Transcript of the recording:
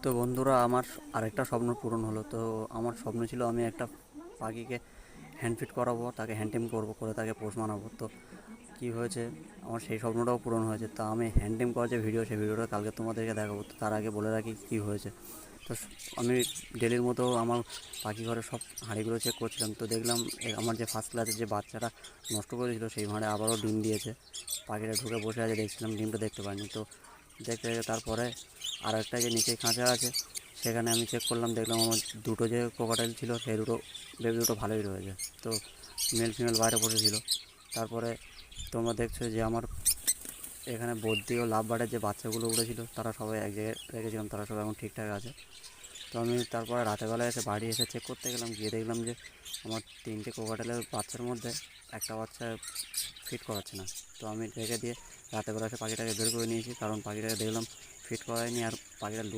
তো বন্ধুরা, আমার আরেকটা স্বপ্ন পূরণ হলো। তো আমার স্বপ্ন ছিল আমি একটা পাখিকে হ্যান্ড ফিট করাবো, তাকে হ্যান্ড টিম করবো, করে তাকে পোষ মানাবো। তো কী হয়েছে, আমার সেই স্বপ্নটাও পূরণ হয়েছে। তা আমি হ্যান্ড টিম করার যে ভিডিও, সেই ভিডিওটা কালকে তোমাদেরকে দেখাবো। তো তার আগে বলে রাখি কী হয়েছে। তো আমি ডেলির মতো আমার পাখি ঘরে সব হাঁড়িগুলো চেক করছিলাম। তো দেখলাম আমার যে ফার্স্ট ক্লাসের যে বাচ্চাটা নষ্ট করেছিল, সেই ভাঁড়ে আবারও ডিম দিয়েছে। পাখিটা ঢুকে বসে আছে, দেখছিলাম, ডিমটা দেখতে পাইনি। তো দেখতে দেখতে তারপরে আর একটা যে নিচে খাঁচা আছে, সেখানে আমি চেক করলাম, দেখলাম আমার দুটো যে কোকাটেল ছিল, সেই দুটো বেবি দুটো ভালোই রয়েছে। তো মেল ফিমেল বাইরে বসেছিল। তারপরে তোমরা দেখছো যে আমার এখানে বদ্রি ও লাভ বার্ডের যে বাচ্চাগুলো উড়েছিল, তারা সবাই এক জায়গায় রেখেছিলাম, তারা সবাই এখন ঠিকঠাক আছে। তো আমি তারপরে রাতেরবেলা এসে বাড়ি এসে চেক করতে গেলাম, গিয়ে দেখলাম যে আমার তিনটে কোকাটেলের বাচ্চার মধ্যে একটা বাচ্চা ফিট করাচ্ছে না। তো আমি রেখে দিয়ে রাতেরবেলা এসে পাখিটাকে বের করে নিয়েছি, কারণ পাখিটাকে দেখলাম ফিট করায়নি, আর পাখিটা লুজ